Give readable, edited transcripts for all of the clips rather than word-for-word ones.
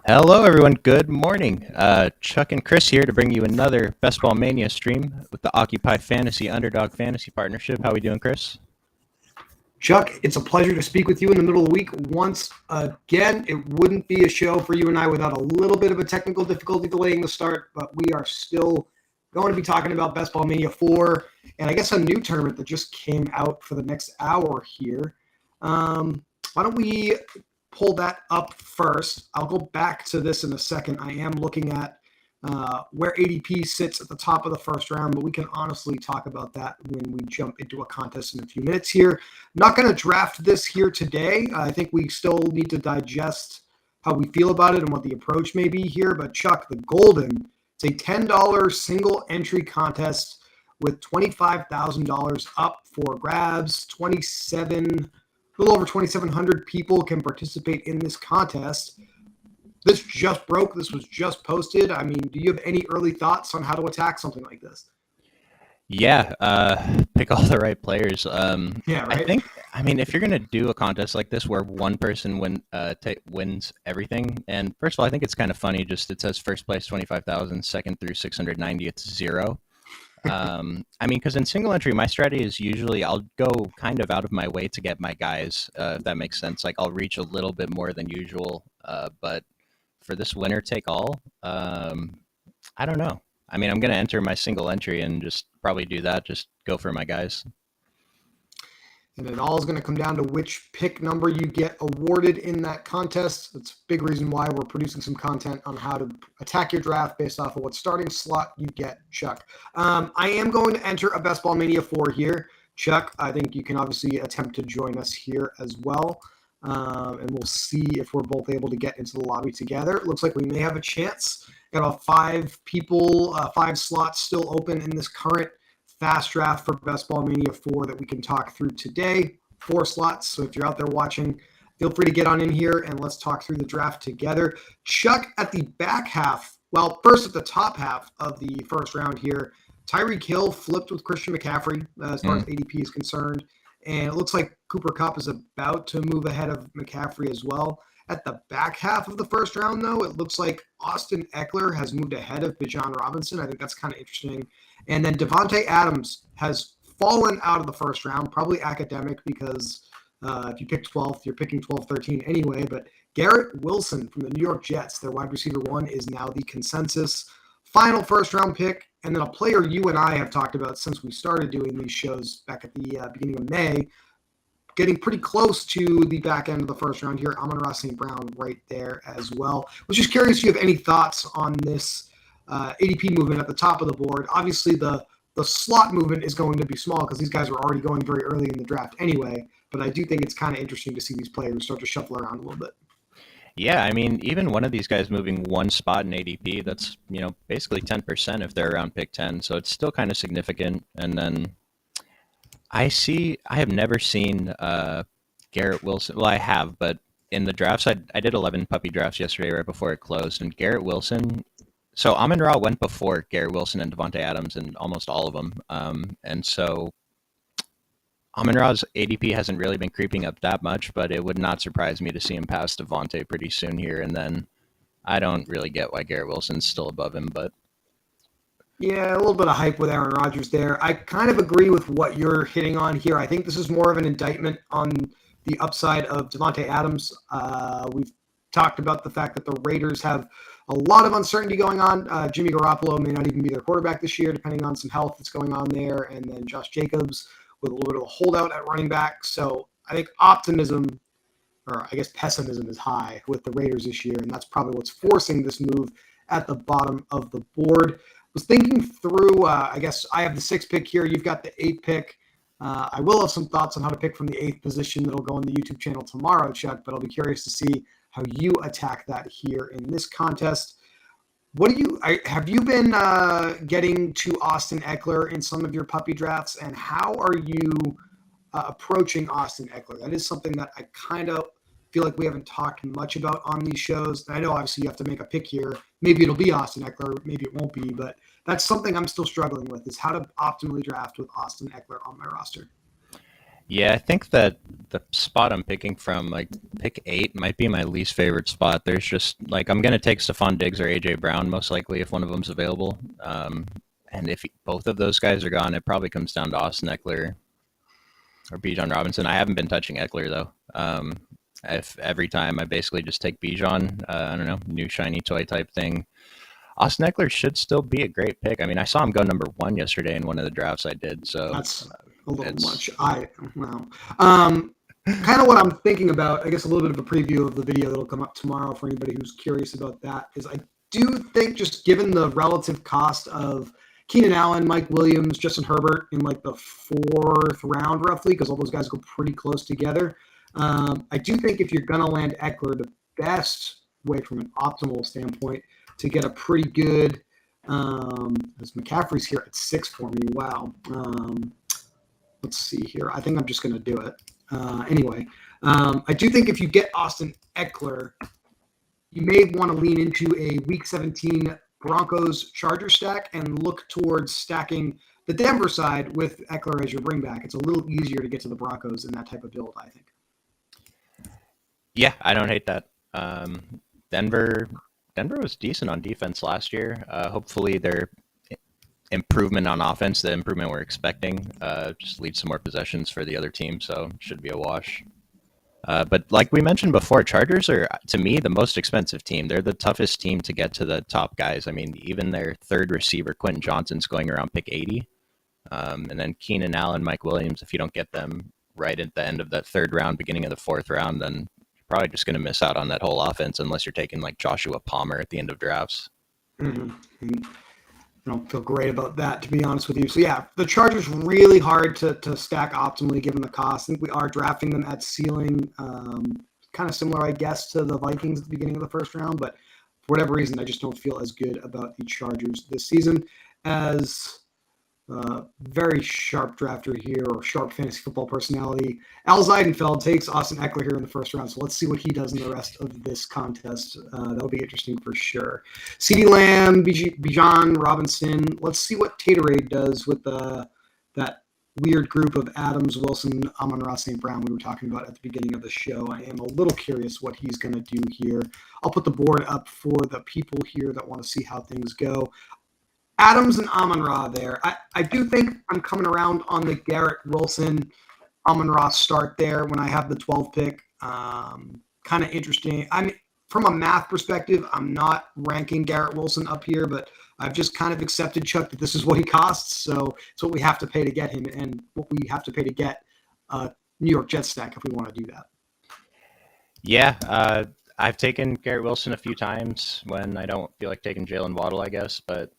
Hello, everyone. Good morning. Chuck and Chris here to bring you another Best Ball Mania stream with the Occupy Fantasy Underdog Fantasy Partnership. How we doing, Chris? Chuck, it's a pleasure to speak with you in the middle of the week once again. It wouldn't be a show for you and I without a little bit of a technical difficulty delaying the start, but we are still going to be talking about Best Ball Mania 4 and I guess a new tournament that just came out for the next hour here. Why don't we pull that up first? I'll go back to this in a second. I am looking at where ADP sits at the top of the first round, but we can honestly talk about that when we jump into a contest in a few minutes here. Not going to draft this here today. I think we still need to digest how we feel about it and what the approach may be here. But Chuck, the Golden, it's a $10 single entry contest with $25,000 up for grabs. A little over 2,700 people can participate in this contest. This just broke. This was just posted. I mean, do you have any early thoughts on how to attack something like this? Yeah, pick all the right players. Yeah, right. If you're gonna do a contest like this where one person wins everything, and first of all, I think it's kind of funny. Just it says first place 25,000, second through 690, it's zero. Because in single entry, my strategy is usually I'll go kind of out of my way to get my guys, if that makes sense. Like I'll reach a little bit more than usual, but for this winner take all, I don't know. I'm going to enter my single entry and just probably do that. Just go for my guys. And it all is going to come down to which pick number you get awarded in that contest. That's a big reason why we're producing some content on how to attack your draft based off of what starting slot you get, Chuck. I am going to enter a Best Ball Mania 4 here. Chuck, I think you can obviously attempt to join us here as well. And we'll see if we're both able to get into the lobby together. It looks like we may have a chance. Got about 5 people, 5 slots still open in this current fast draft for Best Ball Mania 4 that we can talk through today. 4 slots. So if you're out there watching, feel free to get on in here and let's talk through the draft together. Chuck, at the back half, well, first at the top half of the first round here, Tyreek Hill flipped with Christian McCaffrey as far as ADP is concerned. And it looks like Cooper Kupp is about to move ahead of McCaffrey as well. At the back half of the first round, though, it looks like Austin Eckler has moved ahead of Bijan Robinson. I think that's kind of interesting. And then Devontae Adams has fallen out of the first round, probably academic because if you pick 12th, you're picking 12, 13 anyway. But Garrett Wilson from the New York Jets, their wide receiver 1, is now the consensus final first round pick. And then a player you and I have talked about since we started doing these shows back at the beginning of May, getting pretty close to the back end of the first round here. Amon-Ra St. Brown right there as well. I was just curious if you have any thoughts on this ADP movement at the top of the board. Obviously, the slot movement is going to be small because these guys are already going very early in the draft anyway. But I do think it's kind of interesting to see these players start to shuffle around a little bit. Yeah, even one of these guys moving one spot in ADP, that's, basically 10% if they're around pick 10. So it's still kind of significant. And then I have never seen Garrett Wilson. Well, I have, but in the drafts, I did 11 puppy drafts yesterday right before it closed. And Garrett Wilson, so Amon-Ra went before Garrett Wilson and Devontae Adams in almost all of them. And so Amon-Ra's ADP hasn't really been creeping up that much, but it would not surprise me to see him pass Devontae pretty soon here. And then I don't really get why Garrett Wilson's still above him, but yeah, a little bit of hype with Aaron Rodgers there. I kind of agree with what you're hitting on here. I think this is more of an indictment on the upside of Devontae Adams. We've talked about the fact that the Raiders have a lot of uncertainty going on. Jimmy Garoppolo may not even be their quarterback this year, depending on some health that's going on there. And then Josh Jacobs with a little bit of a holdout at running back. So I think optimism, or I guess pessimism, is high with the Raiders this year. And that's probably what's forcing this move at the bottom of the board. Was thinking through, I guess I have the 6th pick here. You've got the 8th pick. I will have some thoughts on how to pick from the 8th position that'll go on the YouTube channel tomorrow, Chuck, but I'll be curious to see how you attack that here in this contest. Have you been getting to Austin Eckler in some of your puppy drafts, and how are you approaching Austin Eckler? That is something that I kind of feel like we haven't talked much about on these shows. I know obviously you have to make a pick here. Maybe it'll be Austin Eckler, maybe it won't be, but that's something I'm still struggling with, is how to optimally draft with Austin Eckler on my roster. Yeah, I think that the spot I'm picking from, like pick 8, might be my least favorite spot. There's just like I'm gonna take Stephon Diggs or AJ Brown most likely if one of them's available. And if both of those guys are gone, it probably comes down to Austin Eckler or Bijan Robinson. I haven't been touching Eckler though. If every time I basically just take Bijan, I don't know, new shiny toy type thing. Austin Eckler should still be a great pick. I mean, I saw him go number 1 yesterday in one of the drafts I did. So That's a little it's much. Well, um, kind of what I'm thinking about. I guess a little bit of a preview of the video that'll come up tomorrow for anybody who's curious about that. Is I do think just given the relative cost of Keenan Allen, Mike Williams, Justin Herbert in like the 4th round roughly, because all those guys go pretty close together. I do think if you're gonna land Eckler, the best way from an optimal standpoint to get a pretty good as McCaffrey's here at 6 for me. Wow. Let's see here. I think I'm just going to do it. Anyway, I do think if you get Austin Eckler, you may want to lean into a Week 17 Broncos Charger stack and look towards stacking the Denver side with Eckler as your bring back. It's a little easier to get to the Broncos in that type of build, I think. Yeah, I don't hate that. Denver, Denver was decent on defense last year. Hopefully, their improvement on offense, the improvement we're expecting, just leads to more possessions for the other team. So should be a wash. But like we mentioned before, Chargers are, to me, the most expensive team. They're the toughest team to get to the top guys. I mean, even their third receiver, Quentin Johnson's going around pick 80. And then Keenan Allen, Mike Williams, if you don't get them right at the end of that 3rd round, beginning of the 4th round, then you're probably just going to miss out on that whole offense unless you're taking like Joshua Palmer at the end of drafts. Mm-hmm. I don't feel great about that, to be honest with you. So, yeah, the Chargers really hard to stack optimally given the cost. I think we are drafting them at ceiling, kind of similar, I guess, to the Vikings at the beginning of the 1st round. But for whatever reason, I just don't feel as good about the Chargers this season as very sharp drafter here, or sharp fantasy football personality. Al Zeidenfeld takes Austin Eckler here in the 1st round. So let's see what he does in the rest of this contest. That'll be interesting for sure. CeeDee Lamb, Bijan Robinson. Let's see what Taterade does with that weird group of Adams, Wilson, Amon-Ra, St. Brown we were talking about at the beginning of the show. I am a little curious what he's going to do here. I'll put the board up for the people here that want to see how things go. Adams and Amon-Ra there. I do think I'm coming around on the Garrett Wilson Amon-Ra start there when I have the 12 pick. Kind of interesting. I mean, from a math perspective, I'm not ranking Garrett Wilson up here, but I've just kind of accepted, Chuck, that this is what he costs. So it's what we have to pay to get him and what we have to pay to get New York Jets stack if we want to do that. Yeah, I've taken Garrett Wilson a few times when I don't feel like taking Jalen Waddle, I guess, but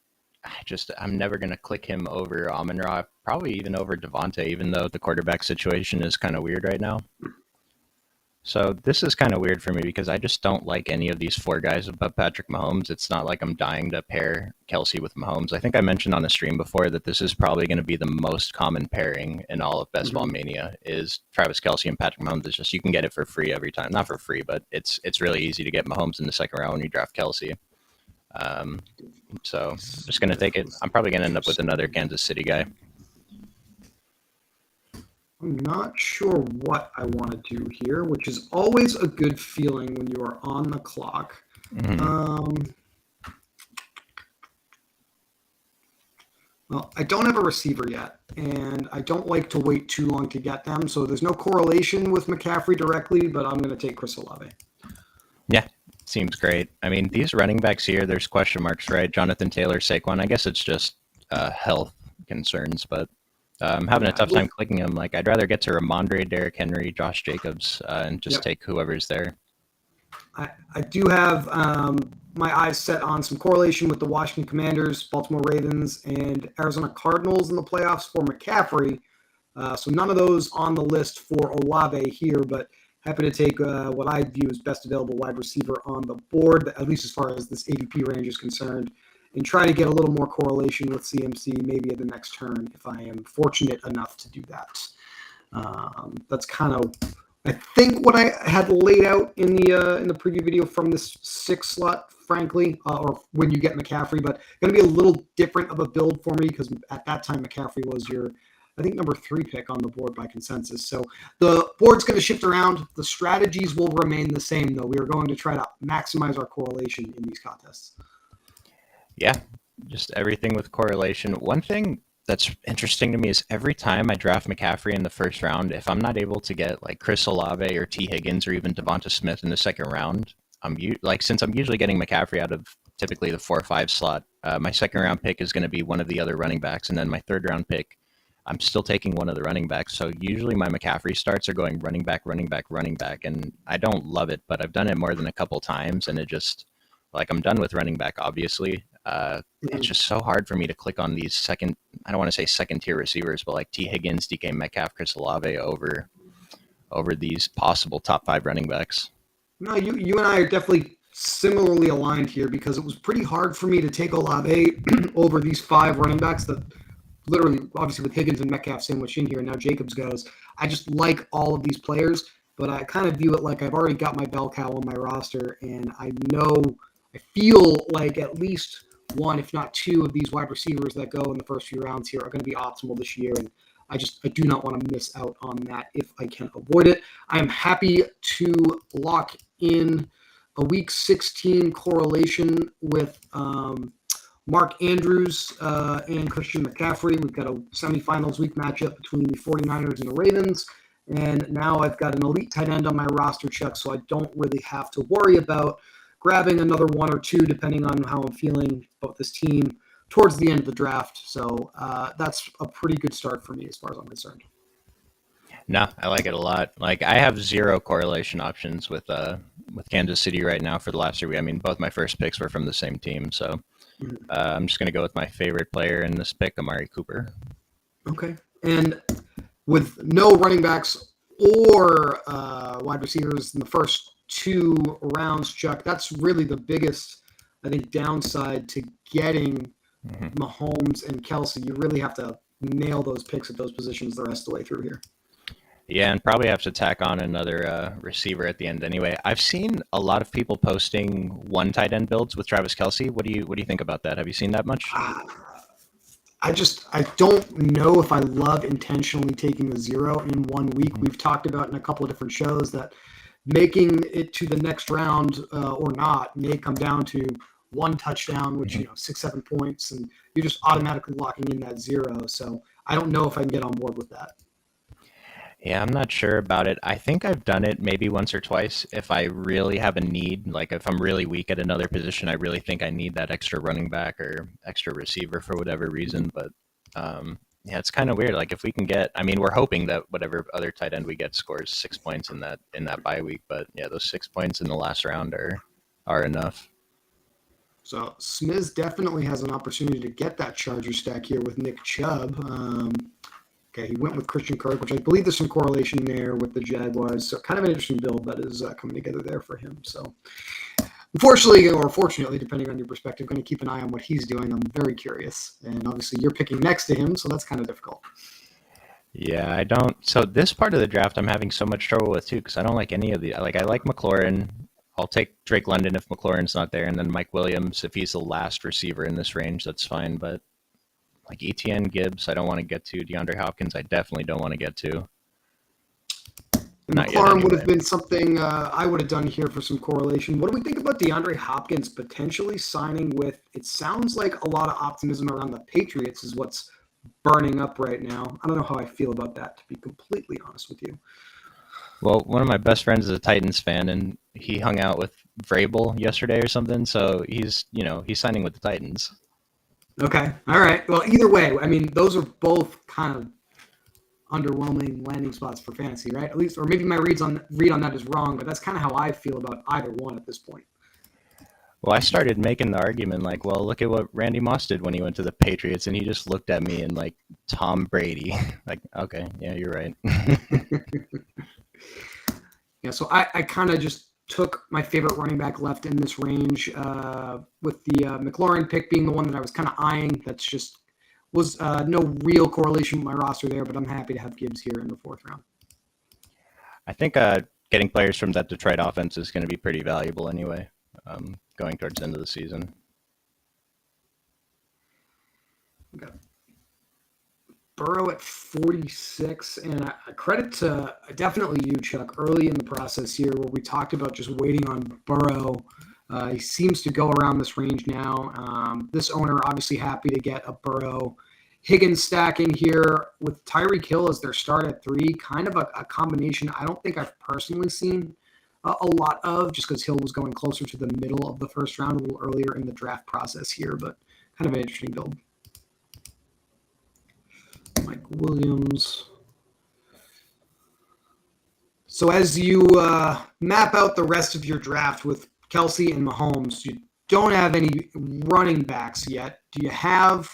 I'm never going to click him over Amon-Ra, probably even over Devontae, even though the quarterback situation is kind of weird right now. So this is kind of weird for me because I just don't like any of these 4 guys above Patrick Mahomes. It's not like I'm dying to pair Kelsey with Mahomes. I think I mentioned on the stream before that this is probably going to be the most common pairing in all of Best Ball Mania is Travis Kelsey and Patrick Mahomes. It's just you can get it for free every time. Not for free, but it's really easy to get Mahomes in the 2nd round when you draft Kelsey. So I'm just going to take it. I'm probably going to end up with another Kansas City guy. I'm not sure what I want to do here, which is always a good feeling when you are on the clock. Mm-hmm. Well, I don't have a receiver yet, and I don't like to wait too long to get them. So there's no correlation with McCaffrey directly, but I'm going to take Chris Olave. Yeah, seems great. I mean, these running backs here, there's question marks, right? Jonathan Taylor, Saquon. I guess it's just health concerns, but I'm having a tough time clicking them. Like, I'd rather get to Ramondre, Derrick Henry, Josh Jacobs, and just take whoever's there. I do have my eyes set on some correlation with the Washington Commanders, Baltimore Ravens, and Arizona Cardinals in the playoffs for McCaffrey. So none of those on the list for Olave here, but happy to take what I view as best available wide receiver on the board, at least as far as this ADP range is concerned, and try to get a little more correlation with CMC maybe at the next turn if I am fortunate enough to do that. That's kind of, I think, what I had laid out in the preview video from this 6 slot, frankly, or when you get McCaffrey, but going to be a little different of a build for me because at that time McCaffrey was your I think, number 3 pick on the board by consensus. So the board's going to shift around. The strategies will remain the same, though. We are going to try to maximize our correlation in these contests. Yeah, just everything with correlation. One thing that's interesting to me is every time I draft McCaffrey in the first round, if I'm not able to get like Chris Olave or T. Higgins or even Devonta Smith in the second round, since I'm usually getting McCaffrey out of typically the 4 or 5 slot, my second round pick is going to be one of the other running backs, and then my third round pick, I'm still taking one of the running backs. So usually my McCaffrey starts are going running back, running back, running back, and I don't love it, but I've done it more than a couple times, and it just like I'm done with running back, obviously. It's just so hard for me to click on these I don't want to say second tier receivers, but like T. Higgins, DK Metcalf, Chris Olave over these possible top 5 running backs. No, you and I are definitely similarly aligned here, because it was pretty hard for me to take Olave over these 5 running backs that literally, obviously with Higgins and Metcalf sandwiched in here, and now Jacobs goes. I just like all of these players, but I kind of view it like I've already got my bell cow on my roster, and I feel like at least 1, if not 2 of these wide receivers that go in the first few rounds here are going to be optimal this year, and I do not want to miss out on that if I can avoid it. I am happy to lock in a week 16 correlation with Mark Andrews and Christian McCaffrey. We've got a semifinals week matchup between the 49ers and the Ravens. And now I've got an elite tight end on my roster, Chuck, so I don't really have to worry about grabbing another 1 or 2, depending on how I'm feeling about this team towards the end of the draft. So that's a pretty good start for me as far as I'm concerned. No, I like it a lot. Like I have 0 correlation options with Kansas City right now for the last 3 weeks. I mean, both my first picks were from the same team, so I'm just going to go with my favorite player in this pick, Amari Cooper. Okay. And with no running backs or wide receivers in the first 2 rounds, Chuck, that's really the biggest, I think, downside to getting Mahomes and Kelsey. You really have to nail those picks at those positions the rest of the way through here. Yeah, and probably have to tack on another receiver at the end anyway. I've seen a lot of people posting 1 tight end builds with Travis Kelce. What do you think about that? Have you seen that much? I don't know if I love intentionally taking the 0 in 1 week. We've talked about in a couple of different shows that making it to the next round or not may come down to 1 touchdown, which 6-7 points, and you're just automatically locking in that 0. So I don't know if I can get on board with that. Yeah, I'm not sure about it. I think I've done it maybe once or twice if I really have a need, like if I'm really weak at another position, I really think I need that extra running back or extra receiver for whatever reason. But yeah, it's kind of weird. Like if we can get, I mean, we're hoping that whatever other tight end we get scores 6 points in that bye week. But yeah, those 6 points in the last round are enough. So Smiz definitely has an opportunity to get that Charger stack here with Nick Chubb. Okay, he went with Christian Kirk, which I believe there's some correlation there with the Jaguars. So kind of an interesting build that is coming together there for him. So unfortunately, or fortunately, depending on your perspective, going to keep an eye on what he's doing. I'm very curious. And obviously you're picking next to him, so that's kind of difficult. Yeah, I don't. So this part of the draft I'm having so much trouble with too, because I don't like any of the, like I like McLaurin. I'll take Drake London if McLaurin's not there, and then Mike Williams if he's the last receiver in this range, that's fine. But like ETN, Gibbs, I don't want to get to. DeAndre Hopkins, I definitely don't want to get to. And McLaurin would have been something I would have done here for some correlation. What do we think about DeAndre Hopkins potentially signing with, it sounds like a lot of optimism around the Patriots is what's burning up right now. I don't know how I feel about that, to be completely honest with you. Well, one of my best friends is a Titans fan, and he hung out with Vrabel yesterday or something, so he's signing with the Titans. Okay. All right. Well, either way, I mean, those are both kind of underwhelming landing spots for fantasy, right? At least, or maybe my read on that is wrong, but that's kind of how I feel about either one at this point. Well, I started making the argument like, well, look at what Randy Moss did when he went to the Patriots, and he just looked at me and like Tom Brady. Like, okay, yeah, you're right. Yeah, so I kind of just took my favorite running back left in this range with the McLaurin pick being the one that I was kind of eyeing. That's just was no real correlation with my roster there, but I'm happy to have Gibbs here in the 4th round. I think getting players from that Detroit offense is going to be pretty valuable anyway, going towards the end of the season. Okay. Burrow at 46, and credit to definitely you, Chuck, early in the process here where we talked about just waiting on Burrow. He seems to go around this range now. This owner obviously happy to get a Burrow. Higgins stacking here with Tyreek Hill as their start at 3, kind of a combination I don't think I've personally seen a lot of, just because Hill was going closer to the middle of the first round, a little earlier in the draft process here, but kind of an interesting build. Mike Williams. So as you map out the rest of your draft with Kelsey and Mahomes, you don't have any running backs yet. Do you have,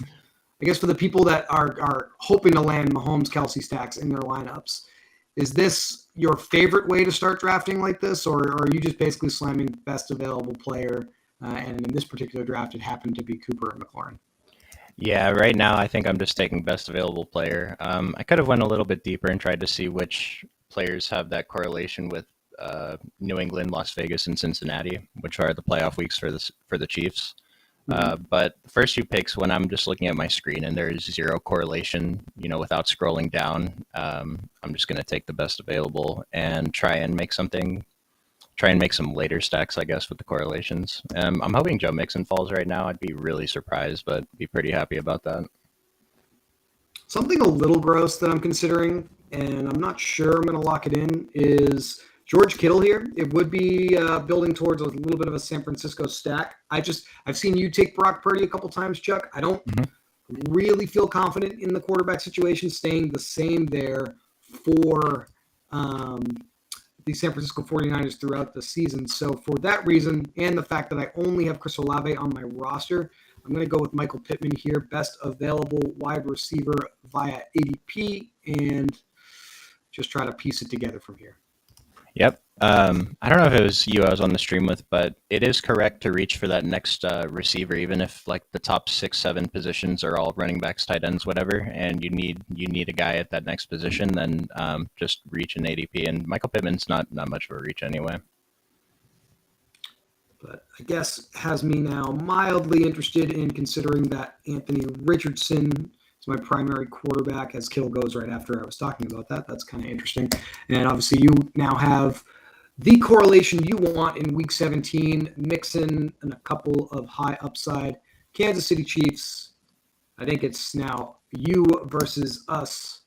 I guess for the people that are hoping to land Mahomes, Kelsey stacks in their lineups, is this your favorite way to start drafting like this, or are you just basically slamming best available player? And in this particular draft, it happened to be Cooper and McLaurin. Yeah, right now I think I'm just taking best available player. I could have went a little bit deeper and tried to see which players have that correlation with New England, Las Vegas, and Cincinnati, which are the playoff weeks for the Chiefs. But the first few picks, when I'm just looking at my screen and there's zero correlation, without scrolling down, I'm just going to take the best available and try and make some later stacks, I guess, with the correlations. I'm hoping Joe Mixon falls right now. I'd be really surprised, but be pretty happy about that. Something a little gross that I'm considering, and I'm not sure I'm going to lock it in, is George Kittle here. It would be building towards a little bit of a San Francisco stack. I've seen you take Brock Purdy a couple times, Chuck. I don't really feel confident in the quarterback situation staying the same there for the San Francisco 49ers throughout the season. So for that reason, and the fact that I only have Chris Olave on my roster, I'm going to go with Michael Pittman here, best available wide receiver via ADP, and just try to piece it together from here. Yep. I don't know if it was you I was on the stream with, but it is correct to reach for that next receiver, even if like the top 6, 7 positions are all running backs, tight ends, whatever, and you need a guy at that next position, then just reach an ADP. And Michael Pittman's not much of a reach anyway. But I guess has me now mildly interested in considering that Anthony Richardson is my primary quarterback as Kittle goes right after I was talking about that. That's kind of interesting. And obviously you now have the correlation you want in Week 17, Mixon and a couple of high upside Kansas City Chiefs. I think it's now you versus us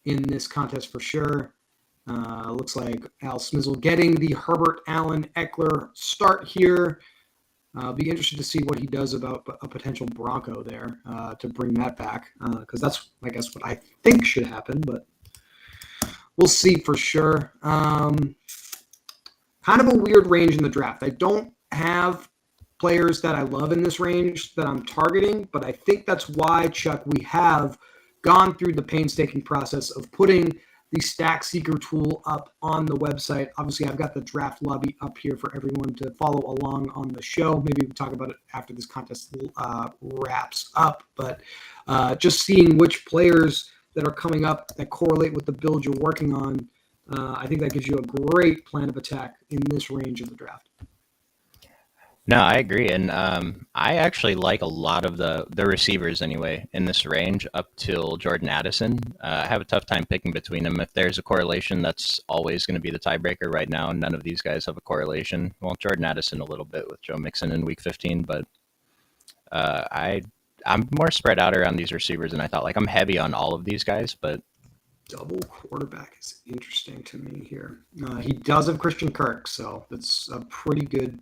in this contest for sure. Looks like Al Smizzle getting the Herbert Allen Eckler start here. I'll be interested to see what he does about a potential Bronco there to bring that back, because that's, I guess, what I think should happen, but we'll see for sure. Kind of a weird range in the draft. I don't have players that I love in this range that I'm targeting, but I think that's why, Chuck, we have gone through the painstaking process of putting the Stack Seeker tool up on the website. Obviously, I've got the draft lobby up here for everyone to follow along on the show. Maybe we can talk about it after this contest wraps up. But just seeing which players that are coming up that correlate with the build you're working on, I think that gives you a great plan of attack in this range of the draft. No, I agree, and I actually like a lot of the receivers anyway in this range up till Jordan Addison. I have a tough time picking between them. If there's a correlation, that's always going to be the tiebreaker. Right now, none of these guys have a correlation. Well, Jordan Addison a little bit with Joe Mixon in Week 15, but I'm more spread out around these receivers than I thought. Like I'm heavy on all of these guys, but double quarterback is interesting to me here. He does have Christian Kirk, so that's a pretty good.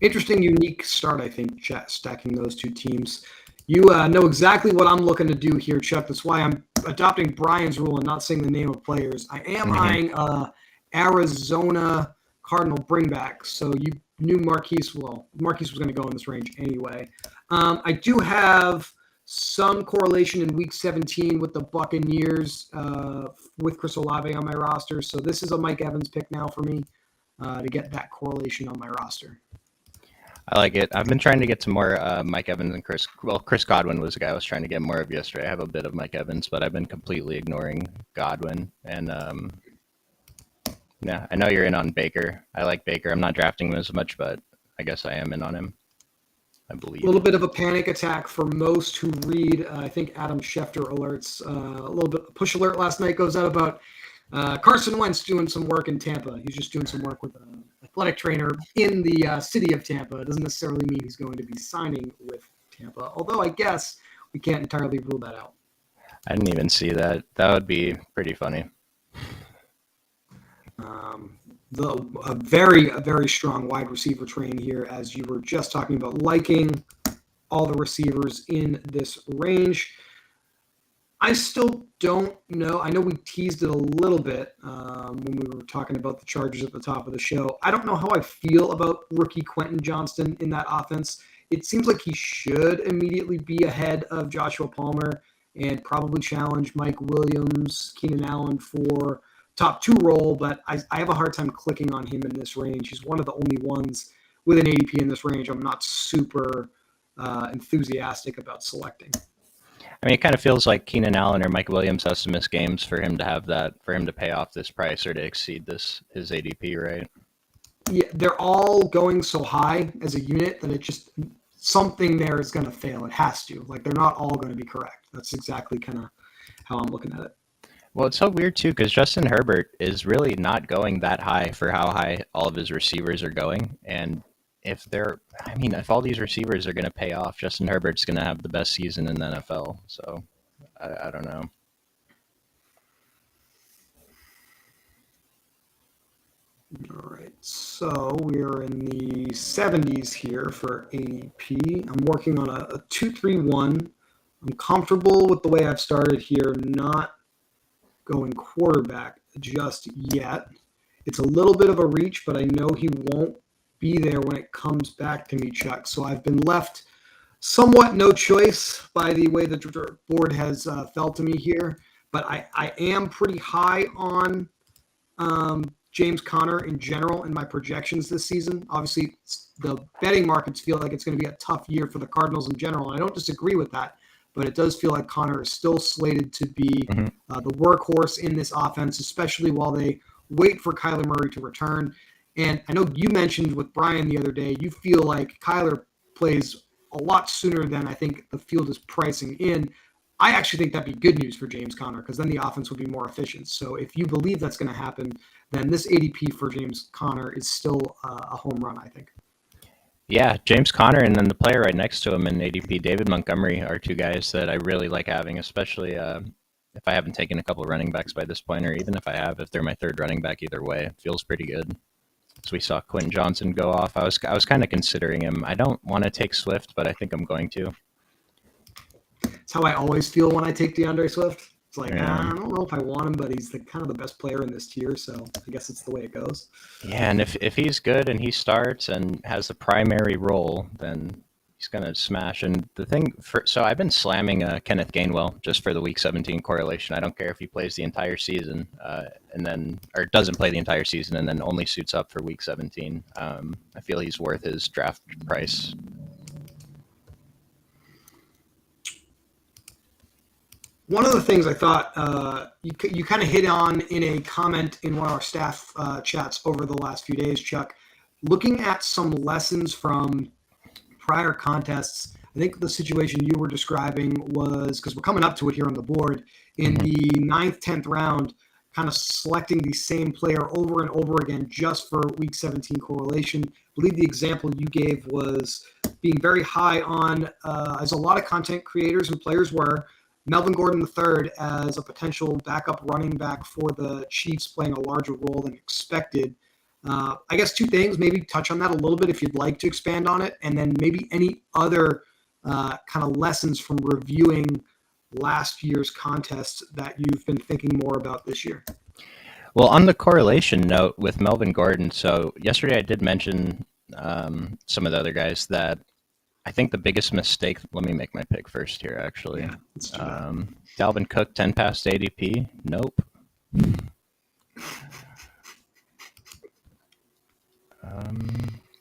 Interesting, unique start, I think, stacking those two teams. You know exactly what I'm looking to do here, Chuck. That's why I'm adopting Brian's rule and not saying the name of players. I am eyeing Arizona Cardinal bringback. So you knew Marquise was going to go in this range anyway. I do have some correlation in Week 17 with the Buccaneers with Chris Olave on my roster. So this is a Mike Evans pick now for me to get that correlation on my roster. I like it. I've been trying to get some more Mike Evans and Chris. Well, Chris Godwin was the guy I was trying to get more of yesterday. I have a bit of Mike Evans, but I've been completely ignoring Godwin. And yeah, I know you're in on Baker. I like Baker. I'm not drafting him as much, but I guess I am in on him. I believe. A little bit of a panic attack for most who read. I think Adam Schefter alerts. A little bit push alert last night goes out about Carson Wentz doing some work in Tampa. He's just doing some work with an athletic trainer in the city of Tampa. It doesn't necessarily mean he's going to be signing with Tampa, although I guess we can't entirely rule that out. I didn't even see that. That would be pretty funny. A very strong wide receiver train here, as you were just talking about, liking all the receivers in this range. I still don't know. I know we teased it a little bit when we were talking about the Chargers at the top of the show. I don't know how I feel about rookie Quentin Johnston in that offense. It seems like he should immediately be ahead of Joshua Palmer and probably challenge Mike Williams, Keenan Allen for top 2 role, but I have a hard time clicking on him in this range. He's one of the only ones with an ADP in this range I'm not super enthusiastic about selecting. I mean, it kind of feels like Keenan Allen or Mike Williams has to miss games for him to pay off this price or to exceed his ADP, right? Yeah, they're all going so high as a unit that it just something there is going to fail. It has to. Like, they're not all going to be correct. That's exactly kind of how I'm looking at it. Well, it's so weird too because Justin Herbert is really not going that high for how high all of his receivers are going, and if all these receivers are going to pay off, Justin Herbert's going to have the best season in the NFL. So I don't know. All right, so we're in the 70s here for ADP. I'm working on a 2-3-1. I'm comfortable with the way I've started here, not going quarterback just yet. It's a little bit of a reach, but I know he won't be there when it comes back to me, Chuck. So I've been left somewhat no choice by the way the board has fell to me here. But I am pretty high on James Conner in general in my projections this season. Obviously, the betting markets feel like it's going to be a tough year for the Cardinals in general. And I don't disagree with that, but it does feel like Conner is still slated to be the workhorse in this offense, especially while they wait for Kyler Murray to return. And I know you mentioned with Brian the other day, you feel like Kyler plays a lot sooner than I think the field is pricing in. I actually think that'd be good news for James Conner because then the offense would be more efficient. So if you believe that's going to happen, then this ADP for James Conner is still a home run, I think. Yeah, James Conner and then the player right next to him in ADP, David Montgomery, are 2 guys that I really like having, especially if I haven't taken a couple of running backs by this point, or even if I have, if they're my 3rd running back, either way, it feels pretty good. So we saw Quentin Johnson go off. I was kind of considering him. I don't want to take Swift, but I think I'm going to. It's how I always feel when I take DeAndre Swift. It's like, I don't know if I want him, but he's kind of the best player in this tier, so I guess it's the way it goes. Yeah, and if he's good and he starts and has the primary role, then he's going to smash. And the thing, so I've been slamming Kenneth Gainwell just for the Week 17 correlation. I don't care if he plays the entire season or doesn't play the entire season and then only suits up for Week 17. I feel he's worth his draft price. One of the things I thought you kind of hit on in a comment in one of our staff chats over the last few days, Chuck, looking at some lessons from prior contests. I think the situation you were describing was, because we're coming up to it here on the board, in the 9th, 10th round, kind of selecting the same player over and over again just for Week 17 correlation. I believe the example you gave was being very high on, as a lot of content creators and players were, Melvin Gordon III as a potential backup running back for the Chiefs playing a larger role than expected. I guess 2 things, maybe touch on that a little bit if you'd like to expand on it, and then maybe any other kind of lessons from reviewing last year's contest that you've been thinking more about this year. Well, on the correlation note with Melvin Gordon, so yesterday I did mention some of the other guys that I think the biggest mistake, let me make my pick first here, actually. Yeah, Dalvin Cook, 10 past ADP. Nope.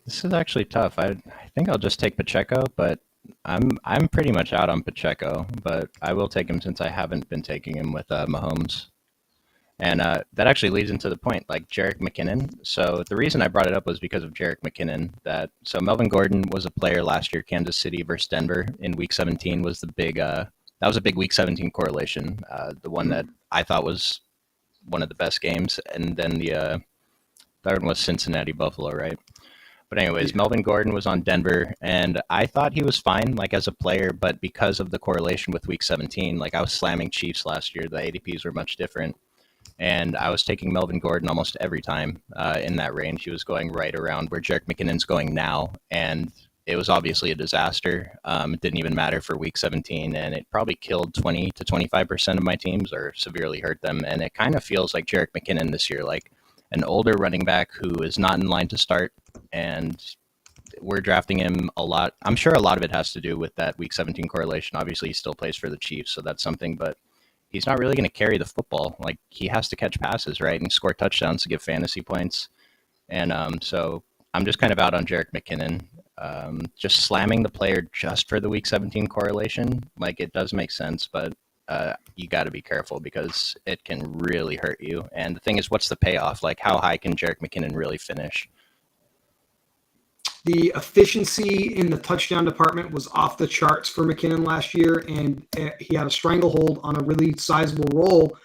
This is actually tough. I think I'll just take Pacheco, but I'm pretty much out on Pacheco, but I will take him since I haven't been taking him with Mahomes. And that actually leads into the point, like Jerick McKinnon. So the reason I brought it up was because of Jerick McKinnon. So Melvin Gordon was a player last year, Kansas City versus Denver in Week 17 was the big. That was a big Week 17 correlation. The one that I thought was one of the best games, and then the third one was Cincinnati Buffalo, right? But anyways, Yeah. Melvin Gordon was on Denver, and I thought he was fine, like as a player, but because of the correlation with Week 17, like I was slamming Chiefs last year, the ADPs were much different, and I was taking Melvin Gordon almost every time in that range. He was going right around where Jerick McKinnon's going now, and it was obviously a disaster. It didn't even matter for Week 17, and it probably killed 20 to 25% of my teams or severely hurt them. And it kind of feels like Jerick McKinnon this year, like an older running back who is not in line to start, and we're drafting him a lot. I'm sure a lot of it has to do with that Week 17 correlation. Obviously, he still plays for the Chiefs, so that's something, but he's not really going to carry the football. Like, he has to catch passes, right, and score touchdowns to give fantasy points. And so I'm just kind of out on Jerick McKinnon. Just slamming the player just for the Week 17 correlation, like, it does make sense, but you got to be careful because it can really hurt you. And the thing is, what's the payoff? Like, how high can Jerick McKinnon really finish? The efficiency in the touchdown department was off the charts for McKinnon last year, and he had a stranglehold on a really sizable role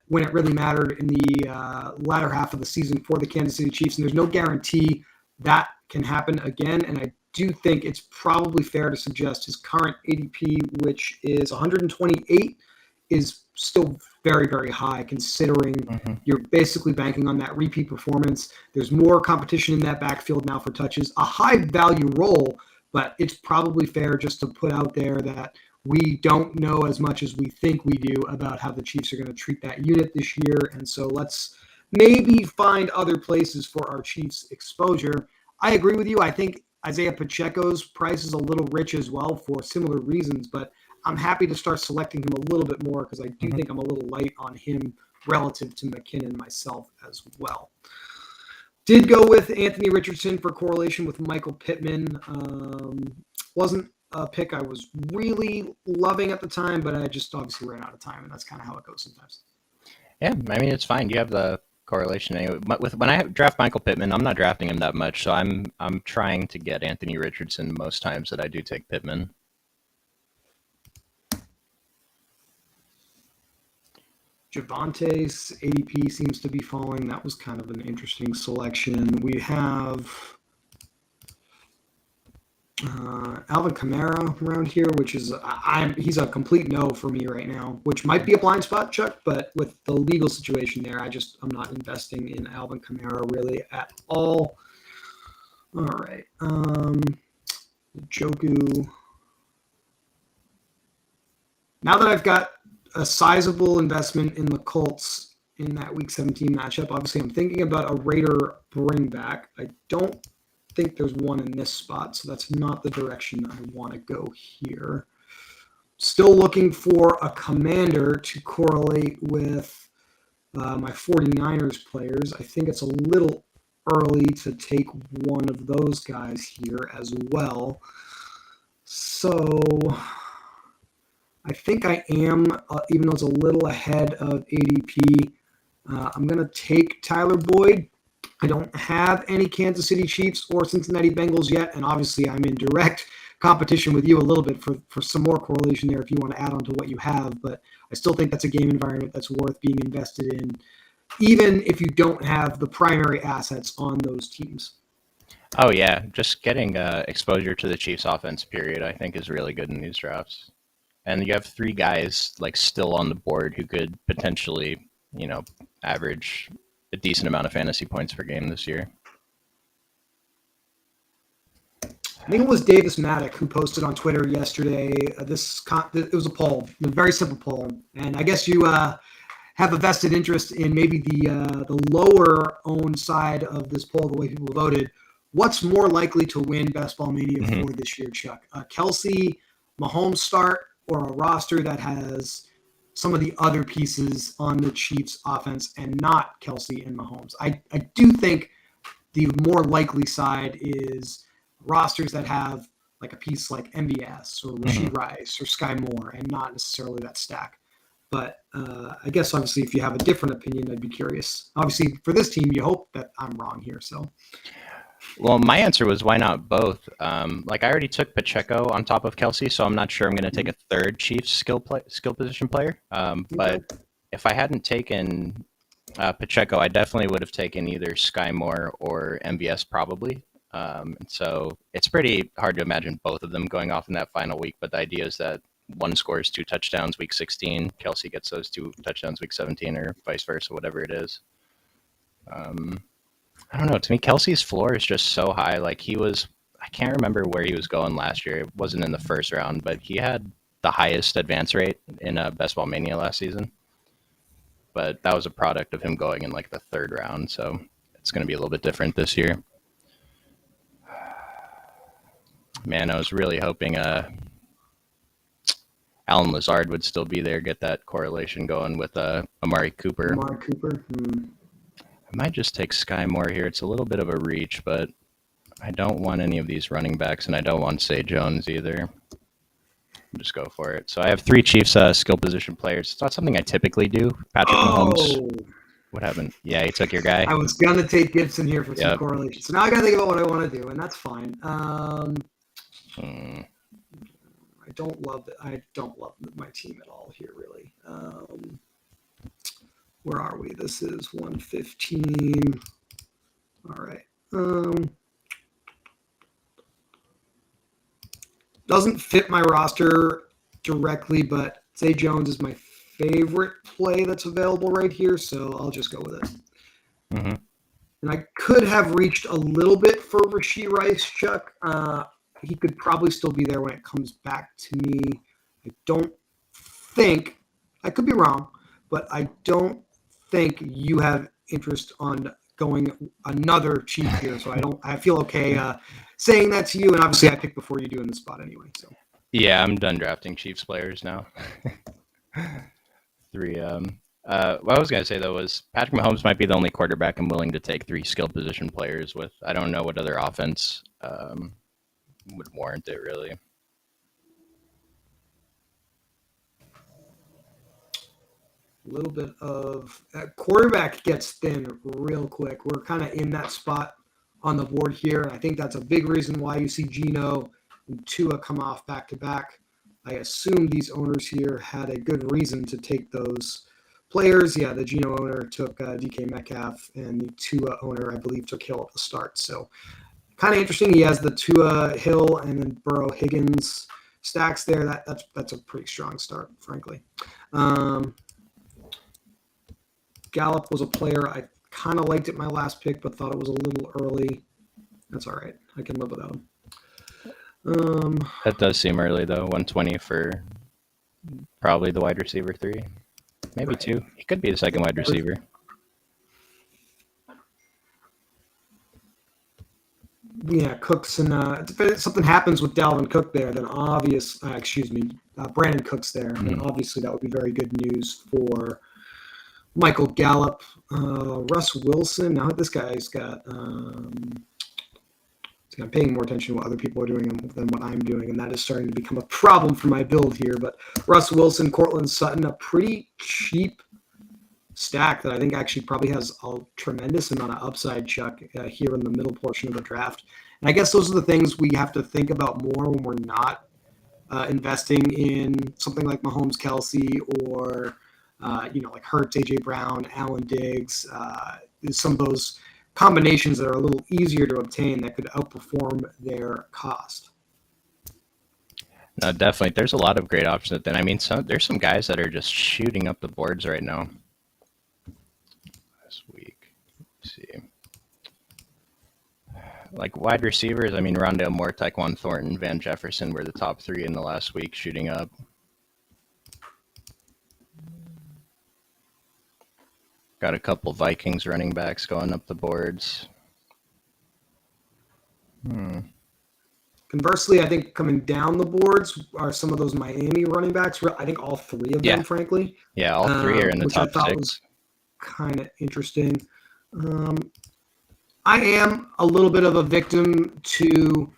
when it really mattered in the latter half of the season for the Kansas City Chiefs. And there's no guarantee that can happen again. And I do think it's probably fair to suggest his current ADP, which is 128, is still very, very high considering you're basically banking on that repeat performance. There's more competition in that backfield now for touches, a high value role, but it's probably fair just to put out there that we don't know as much as we think we do about how the Chiefs are going to treat that unit this year. And so let's maybe find other places for our Chiefs exposure. I agree with you. I think Isaiah Pacheco's price is a little rich as well for similar reasons, but I'm happy to start selecting him a little bit more because I do think I'm a little light on him relative to McKinnon myself as well. Did go with Anthony Richardson for correlation with Michael Pittman. Wasn't a pick I was really loving at the time, but I just obviously ran out of time, and that's kind of how it goes sometimes. Yeah, I mean, it's fine. You have the correlation anyway. When I draft Michael Pittman, I'm not drafting him that much, so I'm trying to get Anthony Richardson most times that I do take Pittman. Javante's ADP seems to be falling. That was kind of an interesting selection. We have Alvin Kamara around here, which is he's a complete no for me right now, which might be a blind spot, Chuck, but with the legal situation there, I'm not investing in Alvin Kamara really at all. All right. Joku. Now that I've got a sizable investment in the Colts in that Week 17 matchup, obviously I'm thinking about a Raider bring back. I don't think there's one in this spot, so that's not the direction I want to go here. Still looking for a commander to correlate with my 49ers players. I think it's a little early to take one of those guys here as well. So I think I am, even though it's a little ahead of ADP, I'm going to take Tyler Boyd. I don't have any Kansas City Chiefs or Cincinnati Bengals yet, and obviously I'm in direct competition with you a little bit for some more correlation there if you want to add on to what you have, but I still think that's a game environment that's worth being invested in, even if you don't have the primary assets on those teams. Oh, yeah. Just getting exposure to the Chiefs offense, period, I think is really good in these drafts. And you have three guys like still on the board who could potentially, average a decent amount of fantasy points per game this year. I think it was Davis Maddock who posted on Twitter yesterday. It was a poll, a very simple poll, and I guess you have a vested interest in maybe the lower owned side of this poll, the way people voted. What's more likely to win Best Ball Mania for this year, Chuck? Kelsey, Mahomes start, or a roster that has some of the other pieces on the Chiefs offense and not Kelsey and Mahomes? I do think the more likely side is rosters that have like a piece like MVS or Rashid Rice or Sky Moore and not necessarily that stack. But I guess obviously if you have a different opinion, I'd be curious. Obviously for this team, you hope that I'm wrong here. So. Well, my answer was why not both? Like I already took Pacheco on top of Kelsey, so I'm not sure I'm going to take a third Chiefs skill position player. But if I hadn't taken Pacheco, I definitely would have taken either Sky Moore or MVS probably. So it's pretty hard to imagine both of them going off in that final week. But the idea is that one scores 2 touchdowns week 16, Kelsey gets those 2 touchdowns week 17, or vice versa, whatever it is. I don't know. To me, Kelsey's floor is just so high. Like I can't remember where he was going last year. It wasn't in the first round, but he had the highest advance rate in Best Ball Mania last season. But that was a product of him going in like the third round. So it's going to be a little bit different this year. Man, I was really hoping Alan Lazard would still be there, get that correlation going with Amari Cooper. I might just take Sky Moore here. It's a little bit of a reach, but I don't want any of these running backs, and I don't want Say Jones either. Just go for it. So I have 3 Chiefs skill position players. It's not something I typically do. Patrick Mahomes. What happened? Yeah, he took your guy. I was going to take Gibson here for some correlation. So now I got to think about what I want to do, and that's fine. I don't love it. I don't love my team at all here, really. Where are we? This is 115. All right. Doesn't fit my roster directly, but Zay Jones is my favorite play that's available right here, so I'll just go with it. Mm-hmm. And I could have reached a little bit for Rashee Rice, Chuck. He could probably still be there when it comes back to me. I don't think, I could be wrong, but I don't think you have interest on going another Chief here. So I feel okay saying that to you. And obviously I picked before you do in the spot anyway. So yeah, I'm done drafting Chiefs players now. 3. What I was going to say, though, was Patrick Mahomes might be the only quarterback I'm willing to take 3 skill position players with. I don't know what other offense would warrant it, really. A little bit of quarterback gets thin real quick. We're kind of in that spot on the board here. And I think that's a big reason why you see Geno and Tua come off back to back. I assume these owners here had a good reason to take those players. Yeah, the Geno owner took DK Metcalf, and the Tua owner, I believe, took Hill at the start. So kind of interesting. He has the Tua, Hill, and then Burrow, Higgins stacks there. That's a pretty strong start, frankly. Gallup was a player I kind of liked at my last pick, but thought it was a little early. That's all right. I can live without him. That does seem early, though. 120 for probably the wide receiver 3. Maybe right. 2. He could be the second wide receiver. Yeah, Cooks and if something happens with Dalvin Cook there, then Brandon Cooks there, then obviously that would be very good news for Michael Gallup. Russ Wilson. Now this guy's got. I'm paying more attention to what other people are doing than what I'm doing, and that is starting to become a problem for my build here. But Russ Wilson, Cortland Sutton, a pretty cheap stack that I think actually probably has a tremendous amount of upside, Chuck, here in the middle portion of the draft. And I guess those are the things we have to think about more when we're not investing in something like Mahomes, Kelsey, or like Hurts, AJ Brown, Allen Diggs, some of those combinations that are a little easier to obtain that could outperform their cost. No, definitely. There's a lot of great options. Then I mean, there's some guys that are just shooting up the boards right now. This week, let's see, like wide receivers. I mean, Rondale Moore, Tyquan Thornton, Van Jefferson were the top 3 in the last week, shooting up. Got a couple Vikings running backs going up the boards. Conversely, I think coming down the boards are some of those Miami running backs. I think all 3 of them, frankly. Yeah, all 3 are in the top 6. Which I thought was kind of interesting. I am a little bit of a victim to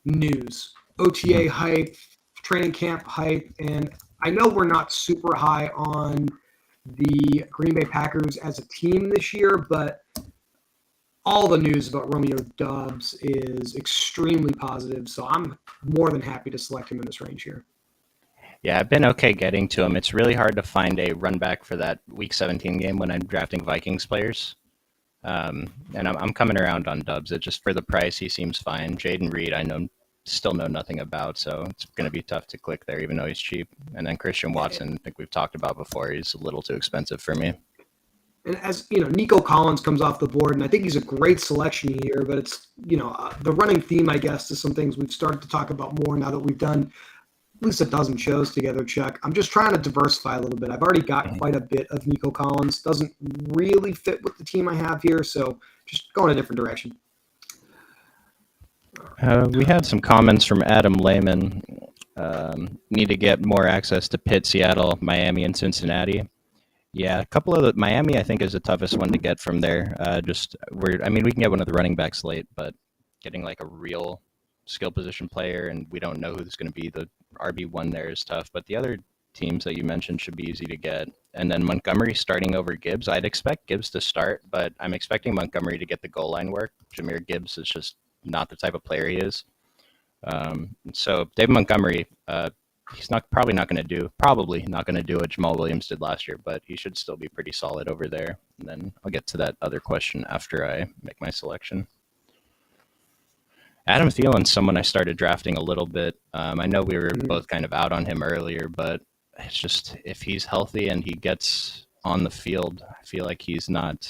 news, OTA hype, training camp hype, and I know we're not super high on the Green Bay Packers as a team this year, but all the news about Romeo Doubs is extremely positive, so I'm more than happy to select him in this range here. Yeah, I've been okay getting to him. It's really hard to find a run back for that Week 17 game when I'm drafting Vikings players. And I'm coming around on Dubs. It just for the price, he seems fine. Jaden Reed, still know nothing about, so it's going to be tough to click there, even though he's cheap. And then Christian Watson, I think we've talked about before, he's a little too expensive for me. And as you know, Nico Collins comes off the board, and I think he's a great selection here. But it's the running theme, I guess, is some things we've started to talk about more now that we've done at least a dozen shows together, Chuck. I'm just trying to diversify a little bit. I've already got quite a bit of Nico Collins. Doesn't really fit with the team I have here, so just going a different direction. We had some comments from Adam Lehman. Need to get more access to Pitt, Seattle, Miami, and Cincinnati. Yeah, a couple of Miami, I think, is the toughest one to get from there. We can get one of the running backs late, but getting like a real skill position player, and we don't know who's going to be the RB1 there is tough. But the other teams that you mentioned should be easy to get. And then Montgomery starting over Gibbs. I'd expect Gibbs to start, but I'm expecting Montgomery to get the goal line work. Jahmyr Gibbs is just not the type of player he is. So David Montgomery, he's probably not going to do what Jamal Williams did last year, but he should still be pretty solid over there. And then I'll get to that other question after I make my selection. Adam Thielen's someone I started drafting a little bit. I know we were both kind of out on him earlier, but it's just if he's healthy and he gets on the field, I feel like he's not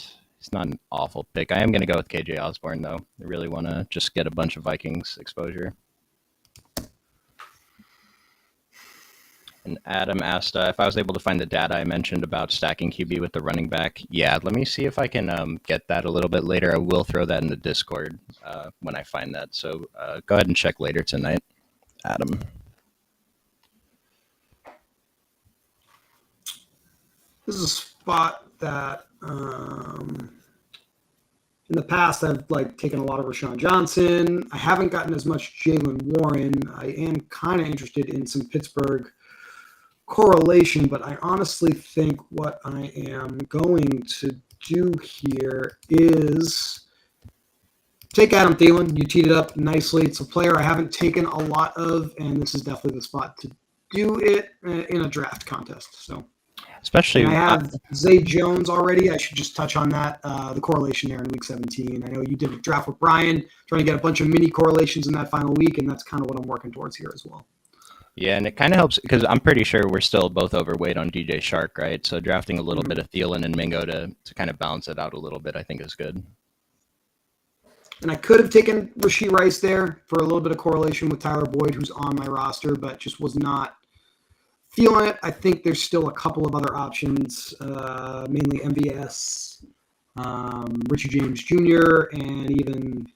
an awful pick. I am going to go with KJ Osborne, though. I really want to just get a bunch of Vikings exposure. And Adam asked if I was able to find the data I mentioned about stacking QB with the running back. Yeah, let me see if I can get that a little bit later. I will throw that in the Discord when I find that. So go ahead and check later tonight, Adam. This is a spot that in the past I've taken a lot of Rashawn Johnson. I haven't gotten as much Jaylen Warren. I am kind of interested in some Pittsburgh correlation, but I honestly think what I am going to do here is take Adam Thielen. You teed it up nicely. It's a player I haven't taken a lot of, and this is definitely the spot to do it in a draft contest. So, especially I have Zay Jones already. I should just touch on that, the correlation there in week 17. I know you did a draft with Brian, trying to get a bunch of mini correlations in that final week, and that's kind of what I'm working towards here as well. Yeah, and it kind of helps because I'm pretty sure we're still both overweight on DJ Shark, right? So drafting a little bit of Thielen and Mingo to kind of balance it out a little bit, I think is good. And I could have taken Rashee Rice there for a little bit of correlation with Tyler Boyd, who's on my roster, but just was not feeling it. I think there's still a couple of other options, mainly MVS, Richie James Jr., and even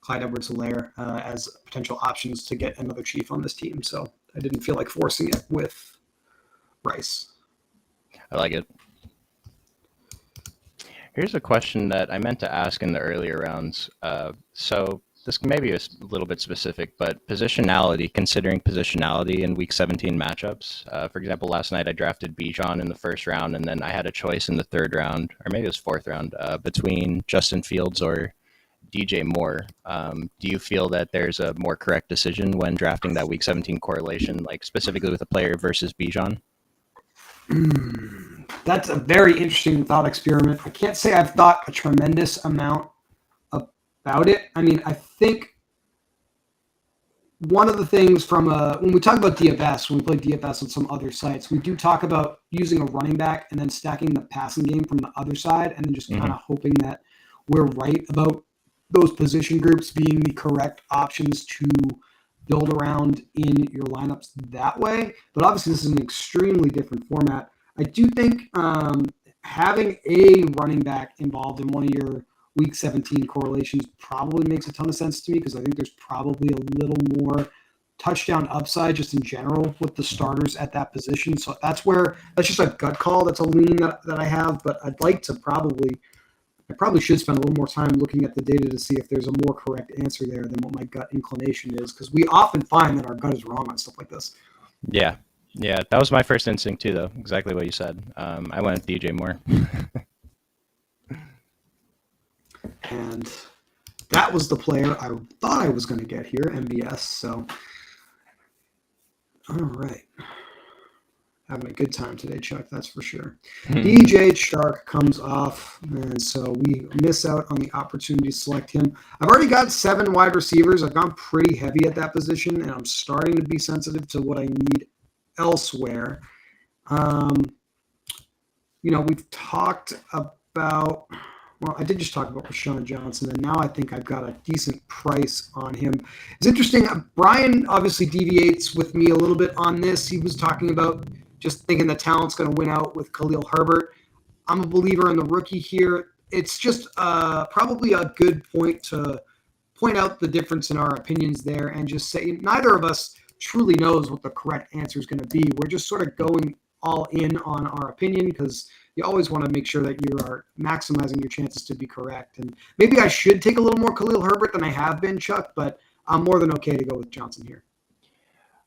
Clyde Edwards-Helaire as potential options to get another Chief on this team. So I didn't feel like forcing it with Rice. I like it. Here's a question that I meant to ask in the earlier rounds. So this maybe is a little bit specific, but considering positionality in Week 17 matchups. For example, last night I drafted Bijan in the first round, and then I had a choice in the third round, or maybe it was fourth round, between Justin Fields or DJ Moore. Do you feel that there's a more correct decision when drafting that Week 17 correlation, like specifically with a player versus Bijan? That's a very interesting thought experiment. I can't say I've thought a tremendous amount about it. I mean, I think one of the things when we talk about DFS, when we play DFS on some other sites, we do talk about using a running back and then stacking the passing game from the other side and then just kind of hoping that we're right about those position groups being the correct options to build around in your lineups that way. But obviously, this is an extremely different format. I do think having a running back involved in one of your Week 17 correlations probably makes a ton of sense to me because I think there's probably a little more touchdown upside just in general with the starters at that position. So that's just a gut call. That's a lean that I have, but I'd like to I probably should spend a little more time looking at the data to see if there's a more correct answer there than what my gut inclination is, because we often find that our gut is wrong on stuff like this. Yeah. Yeah, that was my first instinct too, though. Exactly what you said. I went with DJ Moore. And that was the player I thought I was going to get here, MBS. So, all right. Having a good time today, Chuck, that's for sure. DJ Chark comes off, and so we miss out on the opportunity to select him. I've already got 7 wide receivers. I've gone pretty heavy at that position, and I'm starting to be sensitive to what I need elsewhere. We've talked about, well, I did just talk about Rashawn Johnson, and now I think I've got a decent price on him. It's interesting. Brian obviously deviates with me a little bit on this. He was talking about just thinking the talent's going to win out with Khalil Herbert. I'm a believer in the rookie here. It's just probably a good point to point out the difference in our opinions there and just say neither of us truly knows what the correct answer is going to be. We're just sort of going all in on our opinion because you always want to make sure that you are maximizing your chances to be correct. And maybe I should take a little more Khalil Herbert than I have been, Chuck, but I'm more than okay to go with Johnson here.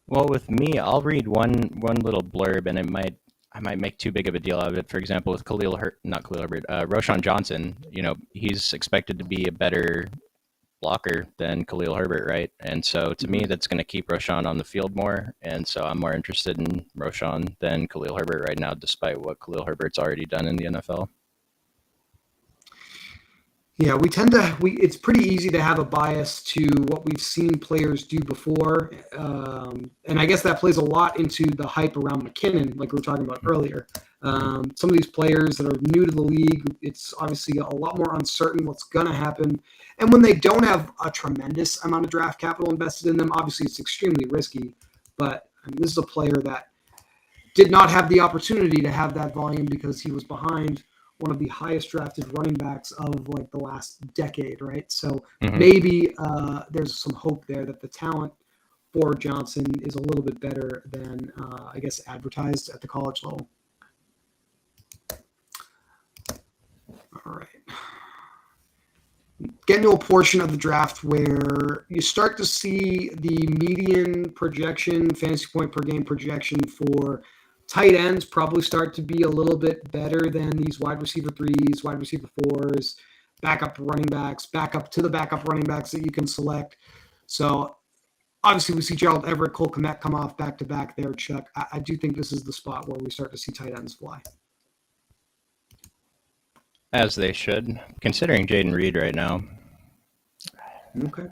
Well, with me, I'll read one little blurb, and I might make too big of a deal out of it. For example, with Roshan Johnson, he's expected to be a better blocker than Khalil Herbert, right? And so to me, that's going to keep Roshan on the field more. And so I'm more interested in Roshan than Khalil Herbert right now, despite what Khalil Herbert's already done in the NFL. Yeah, it's pretty easy to have a bias to what we've seen players do before. And I guess that plays a lot into the hype around McKinnon, like we were talking about earlier. Some of these players that are new to the league, it's obviously a lot more uncertain what's going to happen. And when they don't have a tremendous amount of draft capital invested in them, obviously it's extremely risky. But this is a player that did not have the opportunity to have that volume because he was behind one of the highest drafted running backs of like the last decade, right? So maybe there's some hope there that the talent for Johnson is a little bit better than, I guess, advertised at the college level. All right. Getting to a portion of the draft where you start to see the median projection, fantasy point per game projection for tight ends probably start to be a little bit better than these wide receiver 3s, wide receiver 4s, backup running backs, backup to the backup running backs that you can select. So obviously we see Gerald Everett, Cole Kmet come off back-to-back there, Chuck. I do think this is the spot where we start to see tight ends fly. As they should, considering Jaden Reed right now. Okay.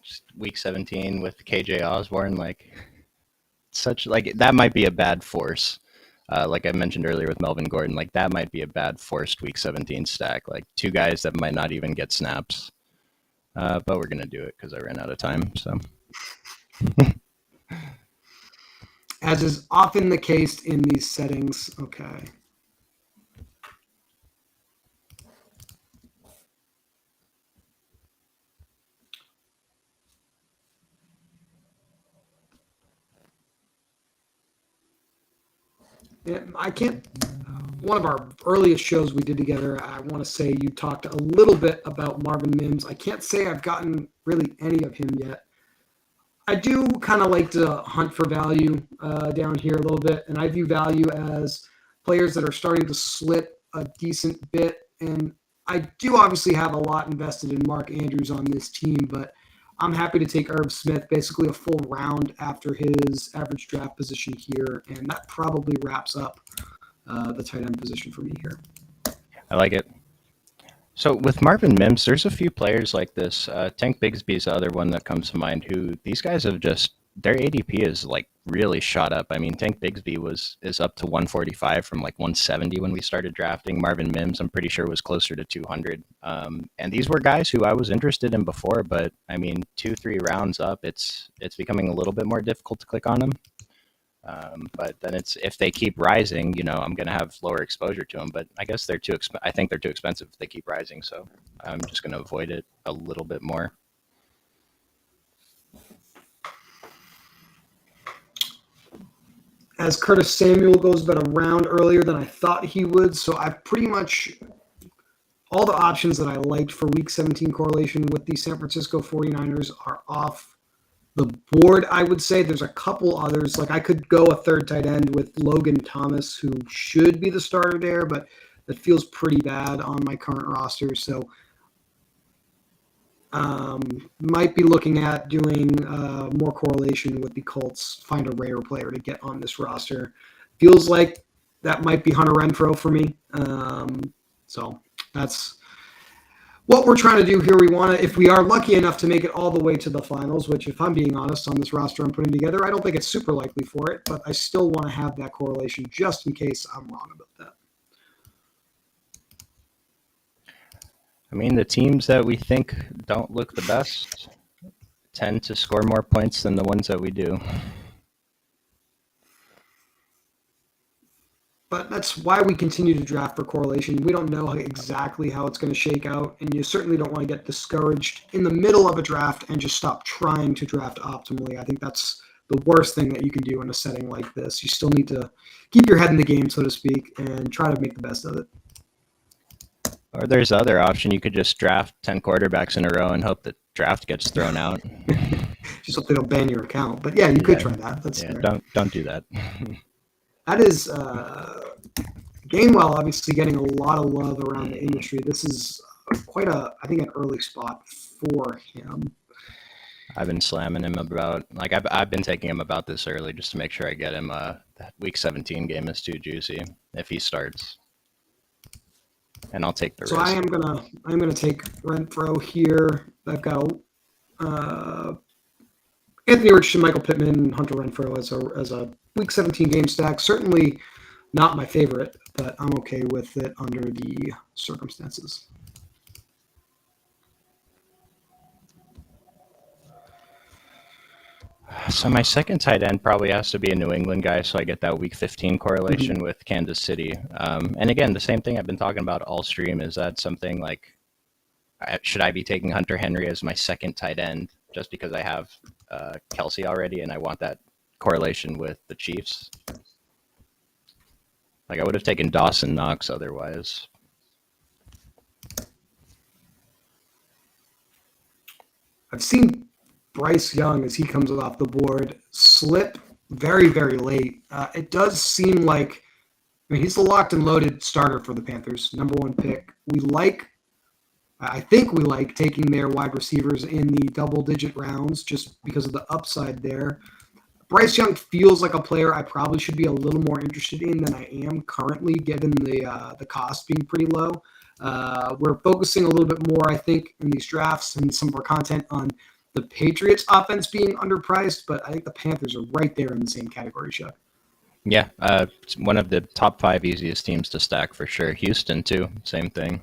Just week 17 with KJ Osborne, that might be a bad force. Like I mentioned earlier with Melvin Gordon, that might be a bad forced week 17 stack. Like 2 guys that might not even get snaps. But we're going to do it because I ran out of time. So, as is often the case in these settings. Okay. I can't. One of our earliest shows we did together, I want to say you talked a little bit about Marvin Mims. I can't say I've gotten really any of him yet. I do kind of like to hunt for value down here a little bit, and I view value as players that are starting to slip a decent bit. And I do obviously have a lot invested in Mark Andrews on this team, but I'm happy to take Irv Smith, basically a full round after his average draft position here, and that probably wraps up the tight end position for me here. I like it. So with Marvin Mims, there's a few players like this. Tank Bigsby is the other one that comes to mind. Who these guys have their ADP is really shot up. I mean, Tank Bigsby is up to 145 from 170 when we started drafting. Marvin Mims, I'm pretty sure, was closer to 200. And these were guys who I was interested in before, but I mean, 2-3 rounds up, it's becoming a little bit more difficult to click on them. But then if they keep rising, I'm going to have lower exposure to them. But I guess I think they're too expensive if they keep rising. So I'm just going to avoid it a little bit more. As Curtis Samuel goes about a round earlier than I thought he would. So I've pretty much all the options that I liked for week 17 correlation with the San Francisco 49ers are off the board, I would say there's a couple others. Like I could go a third tight end with Logan Thomas, who should be the starter there, but that feels pretty bad on my current roster. So might be looking at doing more correlation with the Colts, find a rare player to get on this roster. Feels like that might be Hunter Renfrow for me. So that's what we're trying to do here. We want to, if we are lucky enough to make it all the way to the finals, which if I'm being honest on this roster I'm putting together, I don't think it's super likely for it, but I still want to have that correlation just in case I'm wrong about that. I mean, the teams that we think don't look the best tend to score more points than the ones that we do. But that's why we continue to draft for correlation. We don't know exactly how it's going to shake out, and you certainly don't want to get discouraged in the middle of a draft and just stop trying to draft optimally. I think that's the worst thing that you can do in a setting like this. You still need to keep your head in the game, so to speak, and try to make the best of it. Or there's the other option. You could just draft 10 quarterbacks in a row and hope that draft gets thrown out. Just hope they don't ban your account. But yeah, you could try that. That's fair. Don't do that. That is Gainwell obviously getting a lot of love around the industry. This is quite I think an early spot for him. I've been slamming him about, like I've been taking him about this early just to make sure I get him. That week 17 game is too juicy if he starts. And I'll take the risk. So I'm gonna take Renfrow here. I've got Anthony Richardson, Michael Pittman, Hunter Renfrow as a week 17 game stack. Certainly not my favorite, but I'm okay with it under the circumstances. So my second tight end probably has to be a New England guy, so I get that week 15 correlation with Kansas City. And again, the same thing I've been talking about all stream. Is that something like, should I be taking Hunter Henry as my second tight end just because I have Kelsey already and I want that correlation with the Chiefs? Like I would have taken Dawson Knox otherwise. I've seen Bryce Young, as he comes off the board, slip very, very late. It does seem like, I mean, he's the locked and loaded starter for the Panthers, number one pick. I think we like taking their wide receivers in the double-digit rounds just because of the upside there. Bryce Young feels like a player I probably should be a little more interested in than I am currently, given the cost being pretty low. We're focusing a little bit more, I think, in these drafts and some of our content on the Patriots offense being underpriced, but I think the Panthers are right there in the same category, Chuck. Yeah, it's one of the top 5 easiest teams to stack for sure. Houston too, same thing.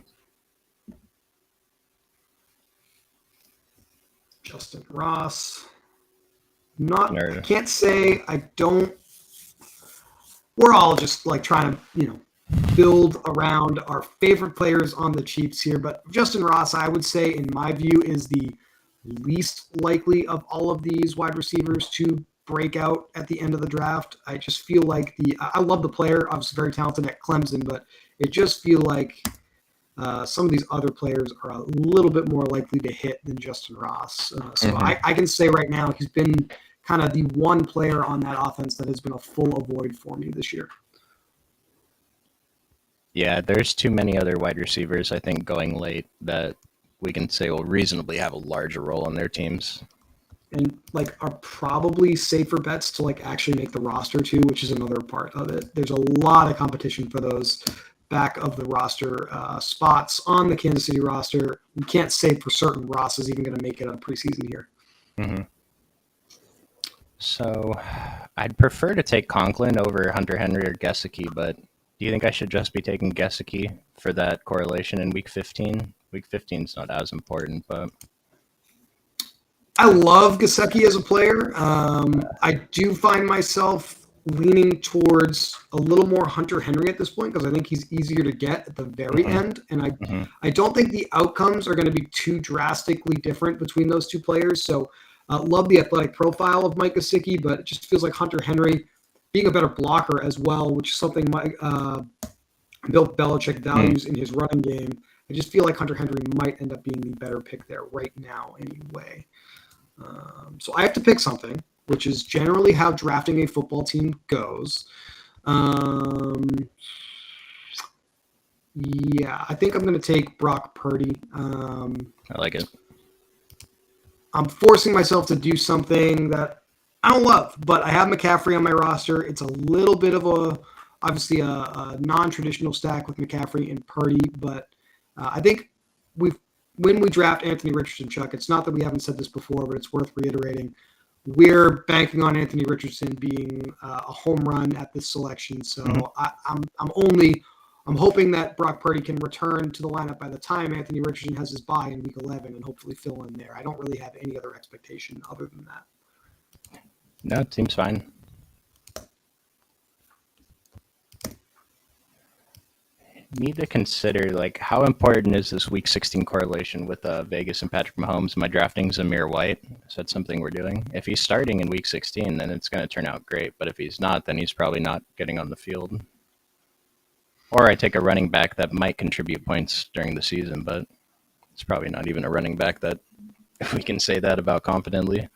Justin Ross. I can't say I don't. We're all just like trying to, build around our favorite players on the Chiefs here, but Justin Ross, I would say, in my view, is the least likely of all of these wide receivers to break out at the end of the draft. I just feel like I love the player. Obviously very talented at Clemson, but it just feel like some of these other players are a little bit more likely to hit than Justin Ross. I can say right now he's been kind of the one player on that offense that has been a full avoid for me this year. Yeah, there's too many other wide receivers, I think, going late that we can say will reasonably have a larger role on their teams. And are probably safer bets to actually make the roster too, which is another part of it. There's a lot of competition for those back of the roster spots on the Kansas City roster. We can't say for certain Ross is even going to make it on preseason here. Mm-hmm. So I'd prefer to take Conklin over Hunter Henry or Gesicki, but do you think I should just be taking Gesicki for that correlation in week 15? Week 15 is not as important, but I love Gesicki as a player. I do find myself leaning towards a little more Hunter Henry at this point because I think he's easier to get at the very end. And I don't think the outcomes are going to be too drastically different between those two players. So love the athletic profile of Mike Gesicki, but it just feels like Hunter Henry being a better blocker as well, which is something Bill Belichick values in his running game. I just feel like Hunter Henry might end up being the better pick there right now anyway. So I have to pick something, which is generally how drafting a football team goes. Yeah, I think I'm going to take Brock Purdy. I like it. I'm forcing myself to do something that I don't love, but I have McCaffrey on my roster. It's a little bit of obviously a non-traditional stack with McCaffrey and Purdy, but I think when we draft Anthony Richardson, Chuck, it's not that we haven't said this before, but it's worth reiterating. We're banking on Anthony Richardson being a home run at this selection. So I'm hoping that Brock Purdy can return to the lineup by the time Anthony Richardson has his bye in week 11 and hopefully fill in there. I don't really have any other expectation other than that. No, it seems fine. Need to consider, like, how important is this week 16 correlation with Vegas and Patrick Mahomes? Am I drafting Zamir White? Is that something we're doing? If he's starting in week 16, then it's going to turn out great. But if he's not, then he's probably not getting on the field. Or I take a running back that might contribute points during the season, but it's probably not even a running back that we can say that about confidently.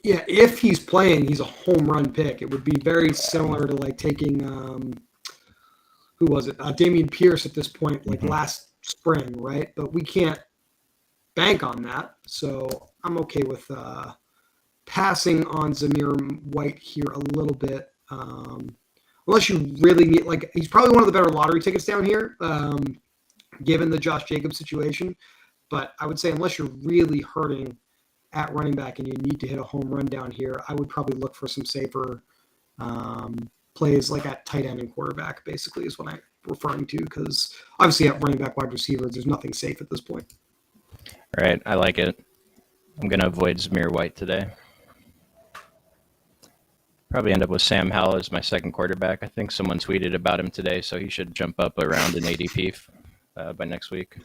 Yeah, if he's playing, he's a home run pick. It would be very similar to like taking who was it? Damian Pierce at this point, like last spring, right? But we can't bank on that, so I'm okay with passing on Zamir White here a little bit. Unless you really need, like, he's probably one of the better lottery tickets down here, given the Josh Jacobs situation. But I would say unless you're really hurting at running back and you need to hit a home run down here, I would probably look for some safer plays like at tight end and quarterback, basically, is what I'm referring to. Because obviously at running back, wide receiver, there's nothing safe at this point. All right, I like it. I'm going to avoid Zamir White today. Probably end up with Sam Howell as my second quarterback. I think someone tweeted about him today, so he should jump up around an ADP by next week.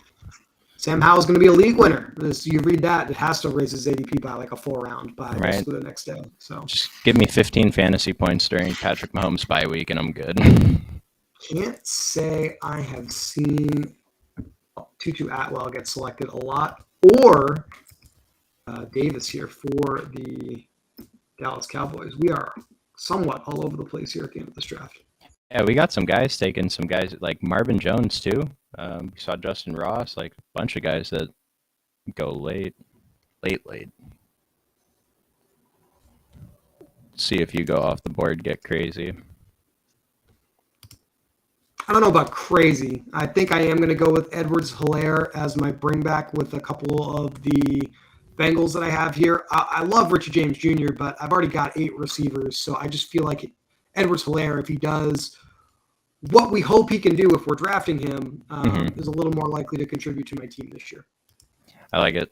Sam Howell's going to be a league winner. You read that, it has to raise his ADP by like a 4 round by the next day. So just give me 15 fantasy points during Patrick Mahomes' bye week, and I'm good. Can't say I have seen Tutu Atwell get selected a lot, or Davis here for the Dallas Cowboys. We are somewhat all over the place here at the end of this draft. Yeah, we got some guys taking some guys like Marvin Jones too. We saw Justin Ross, like a bunch of guys that go late. See if you go off the board, get crazy. I don't know about crazy. I think I am going to go with Edwards-Helaire as my bring back with a couple of the Bengals that I have here. I love Richie James Jr., but I've already got 8 receivers, so I just feel like Edwards-Helaire, if he does what we hope he can do if we're drafting him, is a little more likely to contribute to my team this year. I like it.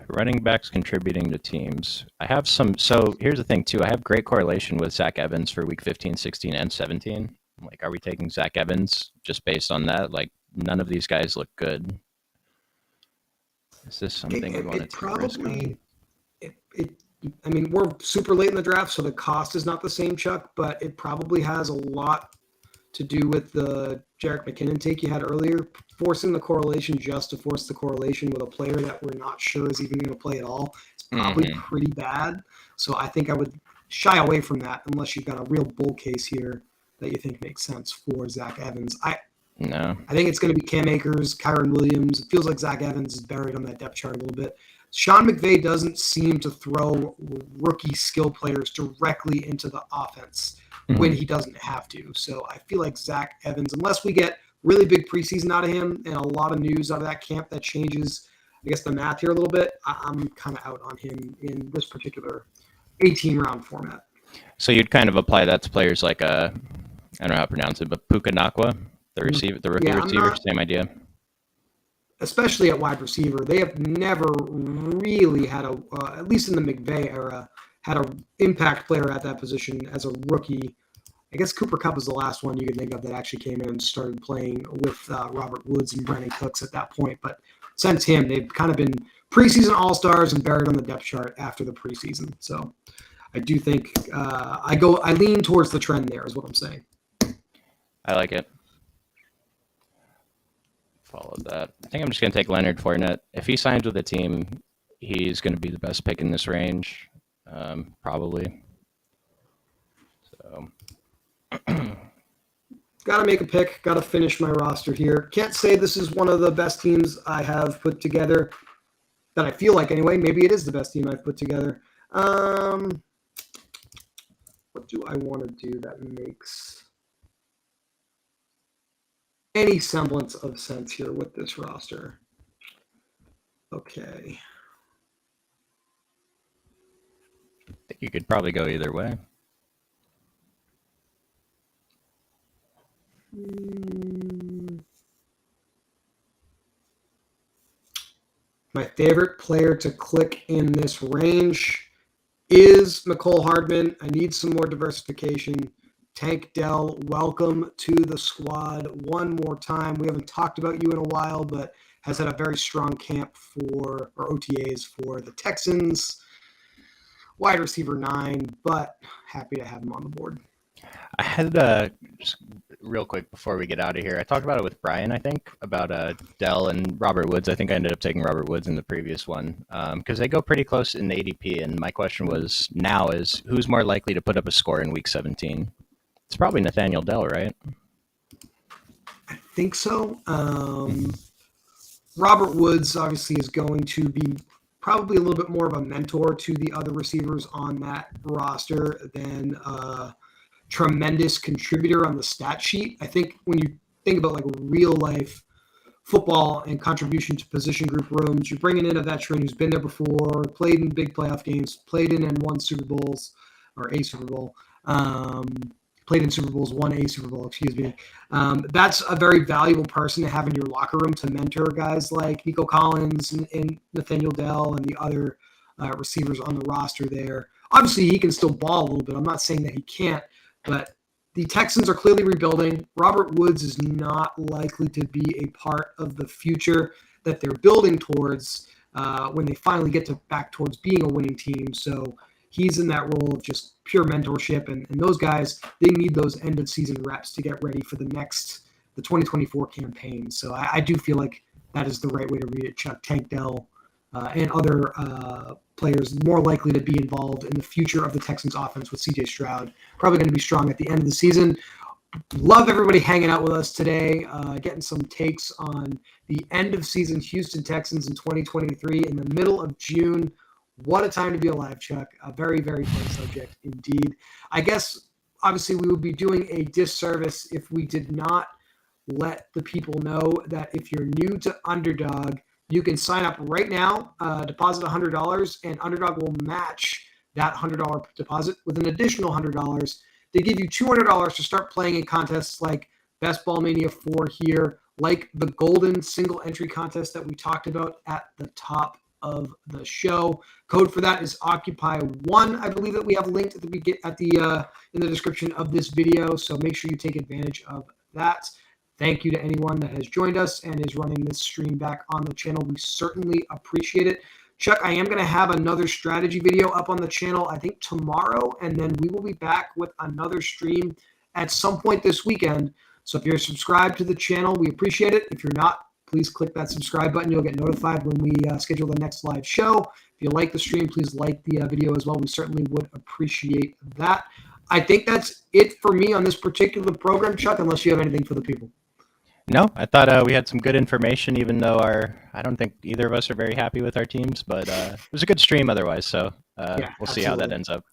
Running backs contributing to teams. I have some. So here's the thing, too. I have great correlation with Zach Evans for week 15, 16, and 17. Like, are we taking Zach Evans just based on that? Like, none of these guys look good. Is this something we want to take a risk on? I mean, we're super late in the draft, so the cost is not the same, Chuck, but it probably has a lot to do with the Jerick McKinnon take you had earlier, forcing the correlation just to force the correlation with a player that we're not sure is even going to play at all. It's probably pretty bad. So I think I would shy away from that unless you've got a real bull case here that you think makes sense for Zach Evans. I think it's going to be Cam Akers, Kyron Williams. It feels like Zach Evans is buried on that depth chart a little bit. Sean McVay doesn't seem to throw rookie skill players directly into the offense when he doesn't have to. So I feel like Zach Evans, unless we get really big preseason out of him and a lot of news out of that camp that changes, I guess, the math here a little bit, I'm kind of out on him in this particular 18-round format. So you'd kind of apply that to players like, I don't know how to pronounce it, but Puka Nakua, the rookie receiver, same idea. Especially at wide receiver, they have never really had at least in the McVay era, had an impact player at that position as a rookie. I guess Cooper Kupp is the last one you could think of that actually came in and started playing with Robert Woods and Brandon Cooks at that point. But since him, they've kind of been preseason all-stars and buried on the depth chart after the preseason. So I do think I lean towards the trend there is what I'm saying. I like it. followed that. I think I'm just going to take Leonard Fournette. If he signs with a team, he's going to be the best pick in this range, probably. So, got to make a pick. Got to finish my roster here. Can't say this is one of the best teams I have put together. That I feel like anyway. Maybe it is the best team I've put together. What do I want to do that makes any semblance of sense here with this roster? Okay. I think you could probably go either way. My favorite player to click in this range is McCole Hardman. I need some more diversification. Tank Dell, welcome to the squad one more time. We haven't talked about you in a while, but has had a very strong camp for, or OTAs for the Texans. Wide receiver 9, but happy to have him on the board. I had just real quick before we get out of here. I talked about it with Brian, I think, about Dell and Robert Woods. I think I ended up taking Robert Woods in the previous one because they go pretty close in the ADP. And my question was now is who's more likely to put up a score in Week 17? It's probably Nathaniel Dell, right? I think so. Robert Woods obviously is going to be probably a little bit more of a mentor to the other receivers on that roster than tremendous contributor on the stat sheet. I think when you think about like real life football and contribution to position group rooms, you're bringing in a veteran who's been there before, played in big playoff games, played in and won Super Bowls or a Super Bowl, played in Super Bowls, won a Super Bowl, excuse me. That's a very valuable person to have in your locker room to mentor guys like Nico Collins and Nathaniel Dell and the other receivers on the roster there. Obviously, he can still ball a little bit. I'm not saying that he can't, but the Texans are clearly rebuilding. Robert Woods is not likely to be a part of the future that they're building towards when they finally get back towards being a winning team. So he's in that role of just pure mentorship. And those guys, they need those end of season reps to get ready for the 2024 campaign. So I do feel like that is the right way to read it, Chuck. Tank Dell and other players more likely to be involved in the future of the Texans offense with CJ Stroud. Probably going to be strong at the end of the season. Love everybody hanging out with us today, getting some takes on the end of season Houston Texans in 2023 in the middle of June. What a time to be alive, Chuck. A very, very fun subject indeed. I guess, obviously, we would be doing a disservice if we did not let the people know that if you're new to Underdog, you can sign up right now, deposit $100, and Underdog will match that $100 deposit with an additional $100. They give you $200 to start playing in contests like Best Ball Mania 4 here, like the Golden Single Entry Contest that we talked about at the top of the show. Code for that is Occupy1. I believe that we have linked in the description of this video, so make sure you take advantage of that. Thank you to anyone that has joined us and is running this stream back on the channel. We certainly appreciate it. Chuck, I am going to have another strategy video up on the channel, I think tomorrow, and then we will be back with another stream at some point this weekend. So if you're subscribed to the channel, we appreciate it. If you're not, please click that subscribe button. You'll get notified when we schedule the next live show. If you like the stream, please like the video as well. We certainly would appreciate that. I think that's it for me on this particular program, Chuck, unless you have anything for the people. No, I thought we had some good information, even though I don't think either of us are very happy with our teams, but it was a good stream otherwise. So we'll see how that ends up.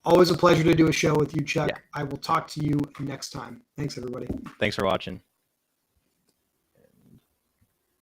Always a pleasure to do a show with you, Chuck. Yeah. I will talk to you next time. Thanks, everybody. Thanks for watching.